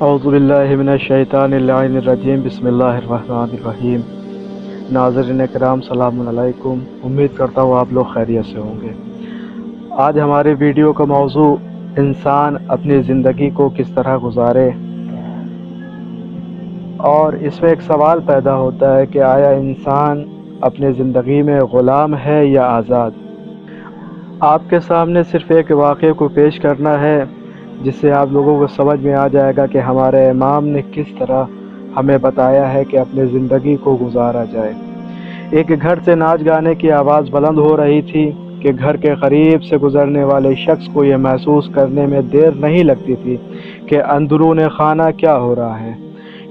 اعوذ باللہ من الشیطان اللعین الرجیم، بسم اللہ الرحمن الرحیم۔ ناظرین کرام، سلام علیکم۔ امید کرتا ہوں آپ لوگ خیریت سے ہوں گے۔ آج ہمارے ویڈیو کا موضوع انسان اپنی زندگی کو کس طرح گزارے، اور اس میں ایک سوال پیدا ہوتا ہے کہ آیا انسان اپنی زندگی میں غلام ہے یا آزاد؟ آپ کے سامنے صرف ایک واقعے کو پیش کرنا ہے جس سے آپ لوگوں کو سمجھ میں آ جائے گا کہ ہمارے امام نے کس طرح ہمیں بتایا ہے کہ اپنی زندگی کو گزارا جائے۔ ایک گھر سے ناچ گانے کی آواز بلند ہو رہی تھی کہ گھر کے قریب سے گزرنے والے شخص کو یہ محسوس کرنے میں دیر نہیں لگتی تھی کہ اندرون خانہ کیا ہو رہا ہے۔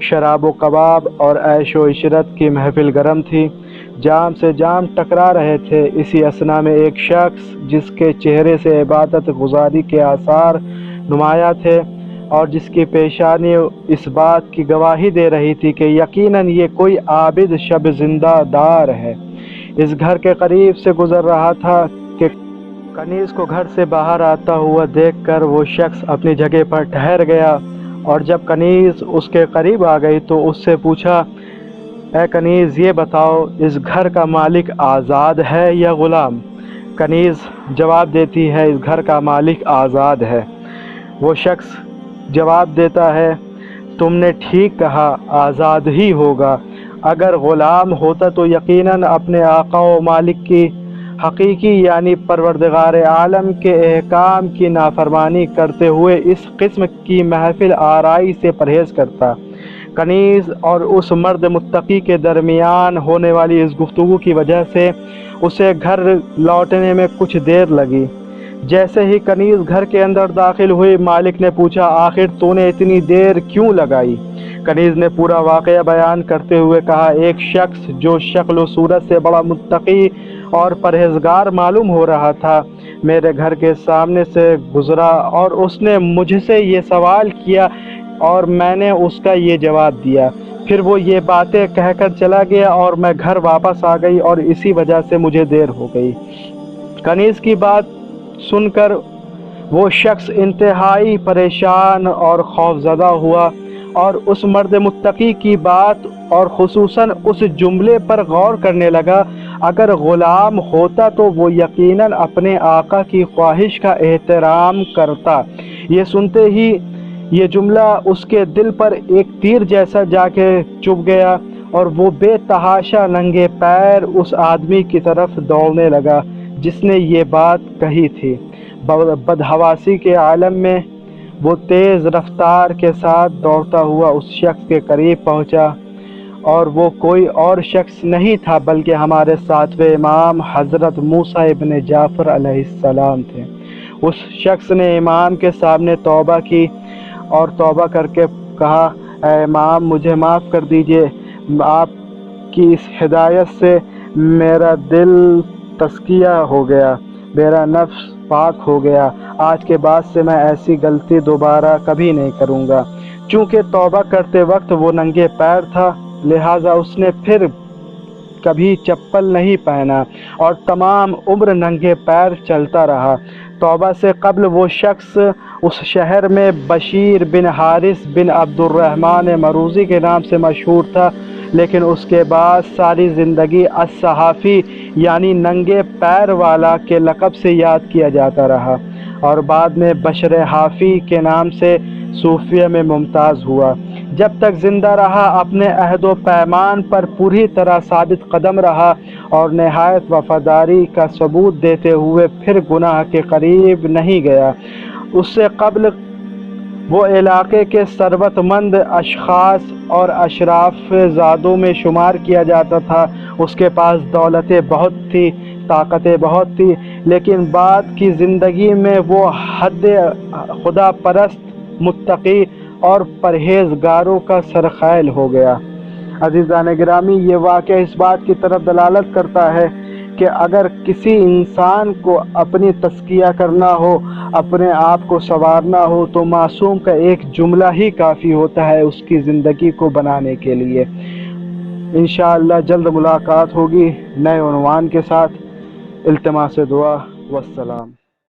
شراب و کباب اور عیش و عشرت کی محفل گرم تھی، جام سے جام ٹکرا رہے تھے۔ اسی اثنا میں ایک شخص جس کے چہرے سے عبادت گزاری کے آثار نمایاں تھے اور جس کی پیشانی اس بات کی گواہی دے رہی تھی کہ یقیناً یہ کوئی عابد شب زندہ دار ہے، اس گھر کے قریب سے گزر رہا تھا کہ کنیز کو گھر سے باہر آتا ہوا دیکھ کر وہ شخص اپنی جگہ پر ٹھہر گیا، اور جب کنیز اس کے قریب آ گئی تو اس سے پوچھا، اے کنیز، یہ بتاؤ اس گھر کا مالک آزاد ہے یا غلام؟ کنیز جواب دیتی ہے، اس گھر کا مالک آزاد ہے۔ وہ شخص جواب دیتا ہے، تم نے ٹھیک کہا، آزاد ہی ہوگا۔ اگر غلام ہوتا تو یقیناً اپنے آقا و مالک کی حقیقی یعنی پروردگار عالم کے احکام کی نافرمانی کرتے ہوئے اس قسم کی محفل آرائی سے پرہیز کرتا۔ کنیز اور اس مرد متقی کے درمیان ہونے والی اس گفتگو کی وجہ سے اسے گھر لوٹنے میں کچھ دیر لگی۔ جیسے ہی کنیز گھر کے اندر داخل ہوئی، مالک نے پوچھا، آخر تو نے اتنی دیر کیوں لگائی؟ کنیز نے پورا واقعہ بیان کرتے ہوئے کہا، ایک شخص جو شکل و صورت سے بڑا متقی اور پرہیزگار معلوم ہو رہا تھا، میرے گھر کے سامنے سے گزرا اور اس نے مجھ سے یہ سوال کیا اور میں نے اس کا یہ جواب دیا۔ پھر وہ یہ باتیں کہہ کر چلا گیا اور میں گھر واپس آ گئی اور اسی وجہ سے مجھے دیر ہو گئی۔ کنیز کی بات سن کر وہ شخص انتہائی پریشان اور خوفزدہ ہوا اور اس مرد متقی کی بات اور خصوصاً اس جملے پر غور کرنے لگا، اگر غلام ہوتا تو وہ یقیناً اپنے آقا کی خواہش کا احترام کرتا۔ یہ سنتے ہی یہ جملہ اس کے دل پر ایک تیر جیسا جا کے چبھ گیا اور وہ بے تحاشا ننگے پیر اس آدمی کی طرف دوڑنے لگا جس نے یہ بات کہی تھی۔ بدحواسی کے عالم میں وہ تیز رفتار کے ساتھ دوڑتا ہوا اس شخص کے قریب پہنچا، اور وہ کوئی اور شخص نہیں تھا بلکہ ہمارے ساتویں امام حضرت موسیٰ ابن جعفر علیہ السلام تھے۔ اس شخص نے امام کے سامنے توبہ کی اور توبہ کر کے کہا، اے امام، مجھے معاف کر دیجئے، آپ کی اس ہدایت سے میرا دل تزکیہ ہو گیا، میرا نفس پاک ہو گیا، آج کے بعد سے میں ایسی غلطی دوبارہ کبھی نہیں کروں گا۔ چونکہ توبہ کرتے وقت وہ ننگے پیر تھا، لہٰذا اس نے پھر کبھی چپل نہیں پہنا اور تمام عمر ننگے پیر چلتا رہا۔ توبہ سے قبل وہ شخص اس شہر میں بشیر بن حارث بن عبد الرحمن مروزی کے نام سے مشہور تھا، لیکن اس کے بعد ساری زندگی الصحافی یعنی ننگے پیر والا کے لقب سے یاد کیا جاتا رہا، اور بعد میں بشر حافی کے نام سے صوفیہ میں ممتاز ہوا۔ جب تک زندہ رہا اپنے عہد و پیمان پر پوری طرح ثابت قدم رہا اور نہایت وفاداری کا ثبوت دیتے ہوئے پھر گناہ کے قریب نہیں گیا۔ اس سے قبل وہ علاقے کے ثروت مند اشخاص اور اشراف زادوں میں شمار کیا جاتا تھا۔ اس کے پاس دولتیں بہت تھی، طاقتیں بہت تھی، لیکن بعد کی زندگی میں وہ حد خدا پرست، متقی اور پرہیزگاروں کا سرخیل ہو گیا۔ عزیزان گرامی، یہ واقعہ اس بات کی طرف دلالت کرتا ہے کہ اگر کسی انسان کو اپنی تزکیہ کرنا ہو، اپنے آپ کو سنوارنا ہو، تو معصوم کا ایک جملہ ہی کافی ہوتا ہے اس کی زندگی کو بنانے کے لیے۔ انشاءاللہ جلد ملاقات ہوگی نئے عنوان کے ساتھ۔ التماس دعا، والسلام۔